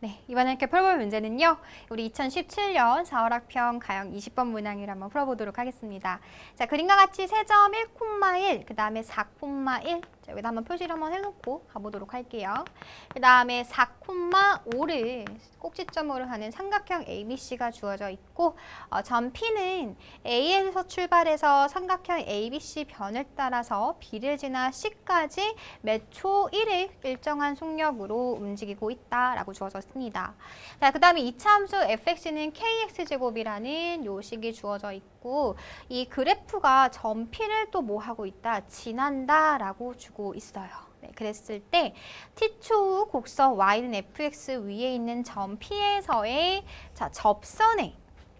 네, 이번에 이렇게 풀어볼 문제는요. 우리 2017년 4월학평 가형 20번 문항을 한번 풀어보도록 하겠습니다. 자, 그림과 같이 세점 1,1, 그 다음에 4,1. 자, 여기다 한번 표시를 한번 해놓고 가보도록 할게요. 그 다음에 4,5를 꼭지점으로 하는 삼각형 ABC가 주어져 있고 점 P는 A에서 출발해서 삼각형 ABC 변을 따라서 B를 지나 C까지 몇 초 1의 일정한 속력으로 움직이고 있다라고 주어졌습니다. 자, 그 다음에 이차함수 fx는 kx제곱이라는 요식이 주어져 있고 이 그래프가 점 P를 또 뭐 하고 있다? 지난다라고 주고 있어요. 네, 그랬을 때 t초 후 곡선 y는 fx 위에 있는 점 P에서의 자, 접선의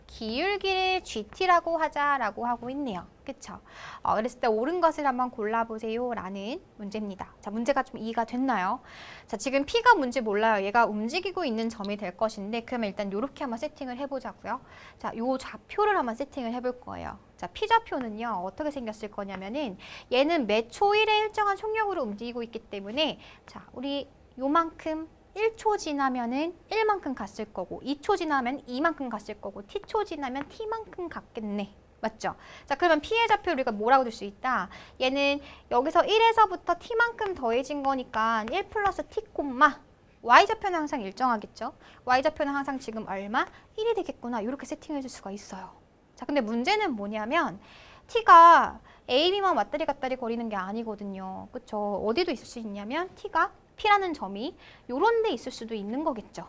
기울기를 GT라고 하자라고 하고 있네요. 그쵸? 그랬을 때 옳은 것을 한번 골라보세요 라는 문제입니다. 자, 문제가 좀 이해가 됐나요? 자, 지금 P가 뭔지 몰라요. 얘가 움직이고 있는 점이 될 것인데 그러면 일단 이렇게 한번 세팅을 해보자고요. 자, 요 좌표를 한번 세팅을 해볼 거예요. 자, P 좌표는요. 어떻게 생겼을 거냐면은 얘는 매 초 1의 일정한 속력으로 움직이고 있기 때문에 자, 우리 요만큼 1초 지나면은 1만큼 갔을 거고 2초 지나면 2만큼 갔을 거고 t초 지나면 t만큼 갔겠네. 맞죠? 자, 그러면 P의 좌표를 우리가 뭐라고 줄 수 있다? 얘는 여기서 1에서부터 t만큼 더해진 거니까 1 플러스 t, y좌표는 항상 일정하겠죠? y좌표는 항상 지금 얼마? 1이 되겠구나. 이렇게 세팅해 줄 수가 있어요. 자, 근데 문제는 뭐냐면 t가 a, b만 왔다리 갔다리 거리는 게 아니거든요. 그쵸? 어디도 있을 수 있냐면 t가 P라는 점이 요런 데 있을 수도 있는 거겠죠.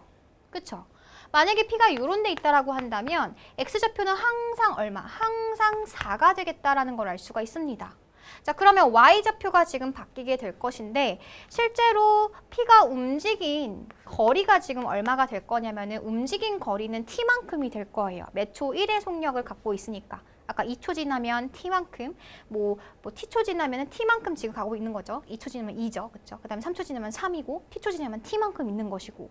그쵸? 만약에 P가 요런 데 있다라고 한다면 X좌표는 항상 얼마? 항상 4가 되겠다라는 걸 알 수가 있습니다. 자, 그러면 Y좌표가 지금 바뀌게 될 것인데 실제로 P가 움직인 거리가 지금 얼마가 될 거냐면은 움직인 거리는 T만큼이 될 거예요. 몇 초 1의 속력을 갖고 있으니까. 아까 2초 지나면 t만큼, t초 지나면 t만큼 지금 가고 있는 거죠. 2초 지나면 2죠. 그렇죠? 그다음에 3초 지나면 3이고 t초 지나면 t만큼 있는 것이고.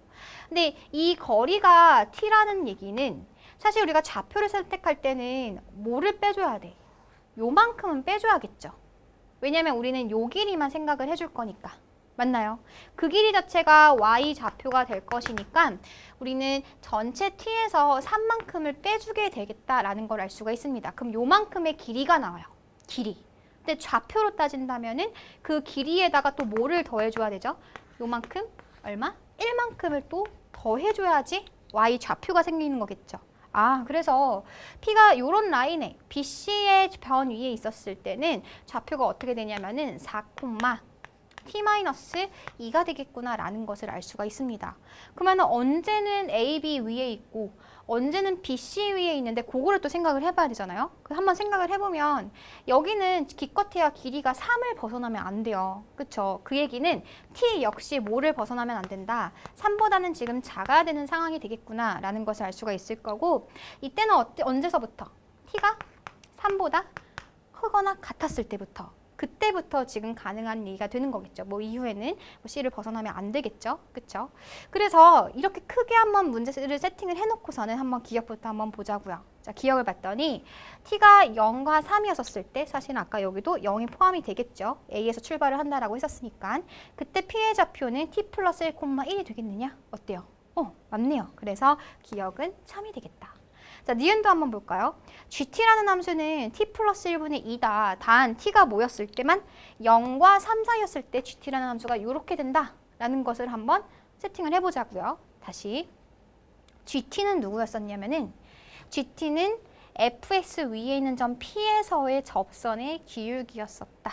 근데 이 거리가 t라는 얘기는 사실 우리가 좌표를 선택할 때는 뭐를 빼줘야 돼? 요만큼은 빼줘야겠죠. 왜냐면 우리는 요 길이만 생각을 해줄 거니까. 맞나요? 그 길이 자체가 y 좌표가 될 것이니까 우리는 전체 t에서 3만큼을 빼주게 되겠다라는 걸 알 수가 있습니다. 그럼 요만큼의 길이가 나와요. 길이. 근데 좌표로 따진다면은 그 길이에다가 또 뭐를 더해줘야 되죠? 요만큼? 얼마? 1만큼을 또 더해줘야지 y 좌표가 생기는 거겠죠. 아, 그래서 P가 요런 라인에 BC의 변 위에 있었을 때는 좌표가 어떻게 되냐면은 4, t-2가 되겠구나라는 것을 알 수가 있습니다. 그러면 언제는 A, B 위에 있고 언제는 BC 위에 있는데 그거를 또 생각을 해봐야 되잖아요. 한번 생각을 해보면 여기는 기껏해야 길이가 3을 벗어나면 안 돼요. 그쵸? 그 얘기는 T 역시 뭐를 벗어나면 안 된다. 3보다는 지금 작아야 되는 상황이 되겠구나라는 것을 알 수가 있을 거고 이때는 언제서부터? T가 3보다 크거나 같았을 때부터. 그때부터 지금 가능한 얘기가 되는 거겠죠. 뭐 이후에는 C를 벗어나면 안 되겠죠. 그쵸? 그래서 이렇게 크게 한번 문제를 세팅을 해놓고서는 한번 기억부터 한번 보자고요. 자, 기억을 봤더니 T가 0과 3이었을 때 사실은 아까 여기도 0이 포함이 되겠죠. A에서 출발을 한다라고 했었으니까 그때 P의 좌표는 T 플러스 1,1이 되겠느냐? 어때요? 맞네요. 그래서 기억은 참이 되겠다. 자, 니은도 한번 볼까요? GT라는 함수는 T 플러스 1분의 2다. 단 T가 뭐였을 때만 0과 3 사이였을 때 GT라는 함수가 이렇게 된다라는 것을 한번 세팅을 해보자고요. 다시 GT는 누구였었냐면은 GT는 fx 위에 있는 점 P에서의 접선의 기울기였었다.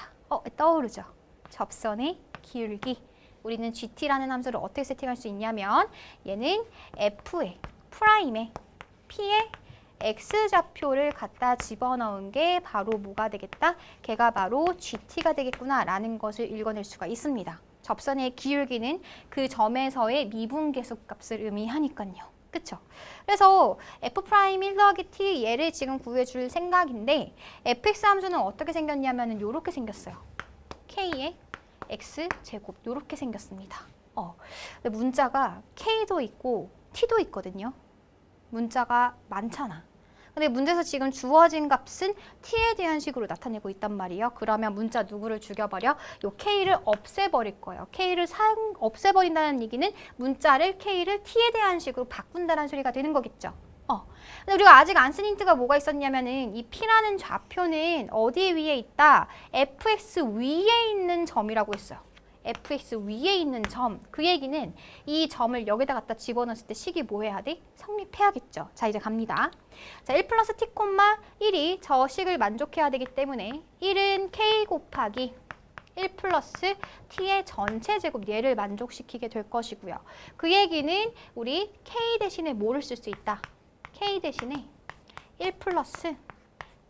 떠오르죠? 접선의 기울기. 우리는 GT라는 함수를 어떻게 세팅할 수 있냐면 얘는 F의 프라임의 P의 X좌표를 갖다 집어넣은 게 바로 뭐가 되겠다? 걔가 바로 GT가 되겠구나 라는 것을 읽어낼 수가 있습니다. 접선의 기울기는 그 점에서의 미분계수 값을 의미하니까요. 그쵸? 그래서 F'1 더하기 T 얘를 지금 구해줄 생각인데 fx 함수는 어떻게 생겼냐면 이렇게 생겼어요. K의 X제곱 이렇게 생겼습니다. 근데 문자가 K도 있고 T도 있거든요. 문자가 많잖아. 근데 문제에서 지금 주어진 값은 t에 대한 식으로 나타내고 있단 말이에요. 그러면 문자 누구를 죽여버려? 요 k를 없애버릴 거예요. k를 없애버린다는 얘기는 문자를 k를 t에 대한 식으로 바꾼다는 소리가 되는 거겠죠. 근데 우리가 아직 안 쓴 힌트가 뭐가 있었냐면은 이 P라는 좌표는 어디 위에 있다? fx 위에 있는 점이라고 했어요. fx 위에 있는 점. 그 얘기는 이 점을 여기다 갖다 집어넣었을 때 식이 뭐 해야 돼? 성립해야겠죠. 자, 이제 갑니다. 자, 1 플러스 t, 1이 저 식을 만족해야 되기 때문에 1은 k 곱하기 1 플러스 t의 전체 제곱 얘를 만족시키게 될 것이고요. 그 얘기는 우리 k 대신에 뭐를 쓸 수 있다? k 대신에 1 플러스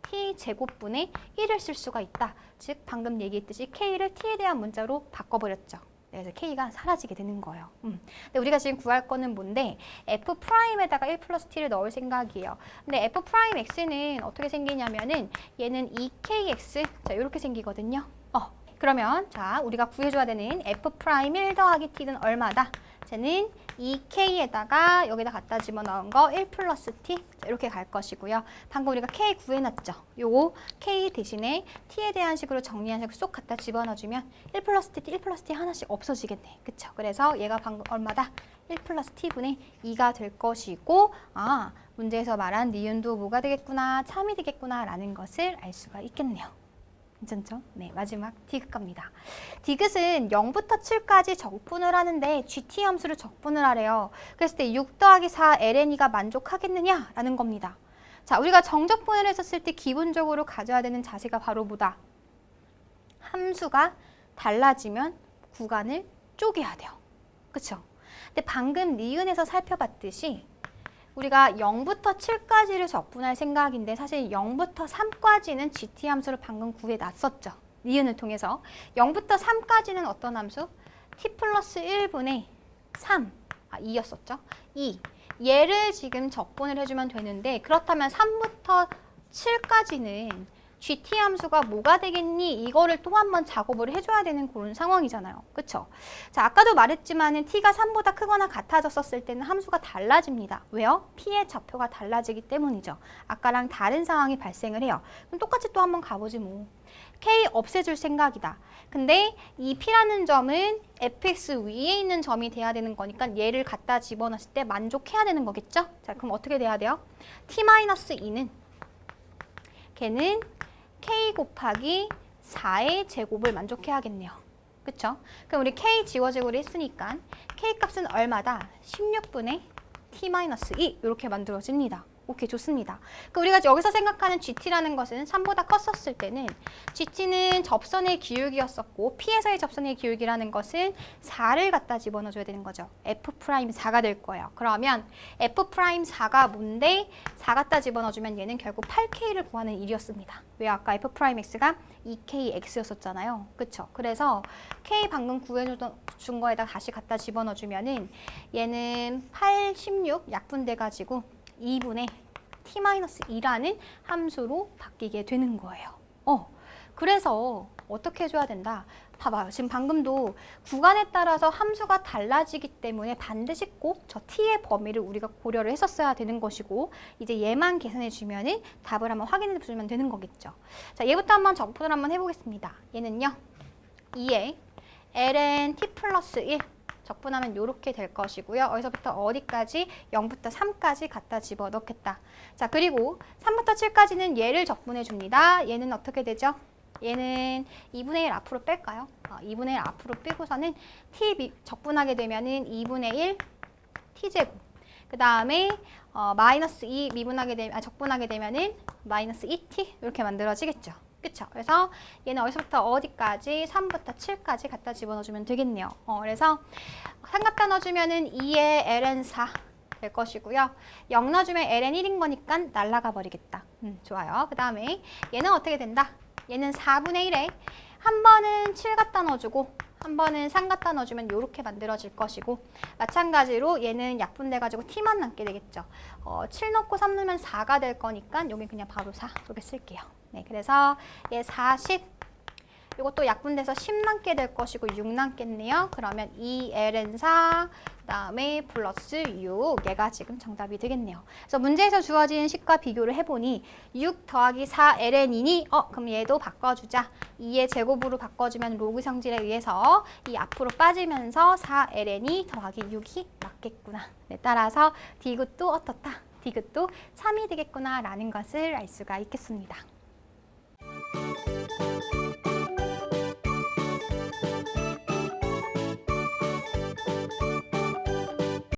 t 제곱분의 1을 쓸 수가 있다. 즉 방금 얘기했듯이 k를 t에 대한 문자로 바꿔버렸죠. 그래서 k가 사라지게 되는 거예요. 근데 우리가 지금 구할 거는 뭔데? f'에다가 1 플러스 t를 넣을 생각이에요. 근데 f'x는 어떻게 생기냐면은 얘는 2kx 자 이렇게 생기거든요. 그러면 자 우리가 구해줘야 되는 f'1 더하기 t는 얼마다? 쟤는 2k에다가 여기다 갖다 집어넣은 거 1 플러스 t 자, 이렇게 갈 것이고요. 방금 우리가 k 구해놨죠. 요거 k 대신에 t에 대한 식으로 정리한 식으로 쏙 갖다 집어넣어주면 1 플러스 t, 1 플러스 t 하나씩 없어지겠네. 그쵸? 그래서 얘가 방금 얼마다? 1 플러스 t분의 2가 될 것이고 문제에서 말한 니은도 뭐가 되겠구나, 참이 되겠구나 라는 것을 알 수가 있겠네요. 괜찮죠? 네, 마지막 디귿 갑니다. 디귿은 0부터 7까지 적분을 하는데 GT 함수를 적분을 하래요. 그랬을 때 6 더하기 4 ln이가 만족하겠느냐라는 겁니다. 자, 우리가 정적분을 했었을 때 기본적으로 가져야 되는 자세가 바로 뭐다? 함수가 달라지면 구간을 쪼개야 돼요. 그쵸? 근데 방금 니은에서 살펴봤듯이 우리가 0부터 7까지를 적분할 생각인데 사실 0부터 3까지는 GT 함수를 방금 구해놨었죠. 니은을 통해서. 0부터 3까지는 어떤 함수? t 플러스 1분의 3, 2였었죠. 2. 얘를 지금 적분을 해주면 되는데 그렇다면 3부터 7까지는 GT 함수가 뭐가 되겠니? 이거를 또 한 번 작업을 해줘야 되는 그런 상황이잖아요. 그쵸? 자, 아까도 말했지만은 t가 3보다 크거나 같아졌었을 때는 함수가 달라집니다. 왜요? p의 좌표가 달라지기 때문이죠. 아까랑 다른 상황이 발생을 해요. 그럼 똑같이 또 한 번 가보지 뭐. k 없애줄 생각이다. 근데 이 p라는 점은 fx 위에 있는 점이 돼야 되는 거니까 얘를 갖다 집어넣었을 때 만족해야 되는 거겠죠? 자, 그럼 어떻게 돼야 돼요? t-2는 걔는 k 곱하기 4의 제곱을 만족해야겠네요. 그쵸? 그럼 우리 k 지워제곱을 했으니까 k 값은 얼마다? 16분의 t-2 이렇게 만들어집니다. 오케이, 좋습니다. 우리가 여기서 생각하는 GT라는 것은 3보다 컸었을 때는 GT는 접선의 기울기였었고 P에서의 접선의 기울기라는 것은 4를 갖다 집어넣어줘야 되는 거죠. F'4가 될 거예요. 그러면 F'4가 뭔데 4 갖다 집어넣어주면 얘는 결국 8K를 구하는 일이었습니다. 왜 아까 F'X가 2KX였었잖아요. 그쵸? 그래서 K 방금 구해준 거에다 다시 갖다 집어넣어주면은 얘는 8, 16 약분돼가지고 2분의 t-2라는 함수로 바뀌게 되는 거예요. 그래서 어떻게 해줘야 된다? 봐봐요. 지금 방금도 구간에 따라서 함수가 달라지기 때문에 반드시 꼭 저 t의 범위를 우리가 고려를 했었어야 되는 것이고 이제 얘만 계산해 주면은 답을 한번 확인해 주면 되는 거겠죠. 자, 얘부터 한번 적분을 한번 해보겠습니다. 얘는요. 2에 ln t 플러스 1 적분하면 이렇게 될 것이고요. 어디서부터 어디까지? 0부터 3까지 갖다 집어넣겠다. 자, 그리고 3부터 7까지는 얘를 적분해 줍니다. 얘는 어떻게 되죠? 얘는 2분의 1 앞으로 뺄까요? 2분의 1 앞으로 빼고서는 t 적분하게 되면은 2분의 1 t제곱. 그 다음에 마이너스 2 적분하게 되면은 마이너스 2t 이렇게 만들어지겠죠. 그쵸? 그래서 얘는 어디서부터 어디까지? 3부터 7까지 갖다 집어넣어주면 되겠네요. 그래서 3 갖다 넣어주면은 2에 ln4 될 것이고요. 0 넣어주면 ln1인 거니까 날아가 버리겠다. 좋아요. 그 다음에 얘는 어떻게 된다? 얘는 4분의 1에 한 번은 7 갖다 넣어주고 한 번은 3 갖다 넣어주면 이렇게 만들어질 것이고 마찬가지로 얘는 약분돼가지고 t만 남게 되겠죠. 7 넣고 3 넣으면 4가 될 거니까 여기 그냥 바로 4 이렇게 쓸게요. 네, 그래서 얘 40 이것도 약분돼서 10 남게 될 것이고 6 남겠네요. 그러면 2ln4 그다음에 플러스 6 얘가 지금 정답이 되겠네요. 그래서 문제에서 주어진 식과 비교를 해보니 6 더하기 4ln이니 그럼 얘도 바꿔주자. 2의 제곱으로 바꿔주면 로그 성질에 의해서 이 앞으로 빠지면서 4ln이 더하기 6이 맞겠구나. 네, 따라서 D굿도 어떻다? D굿도 3이 되겠구나 라는 것을 알 수가 있겠습니다.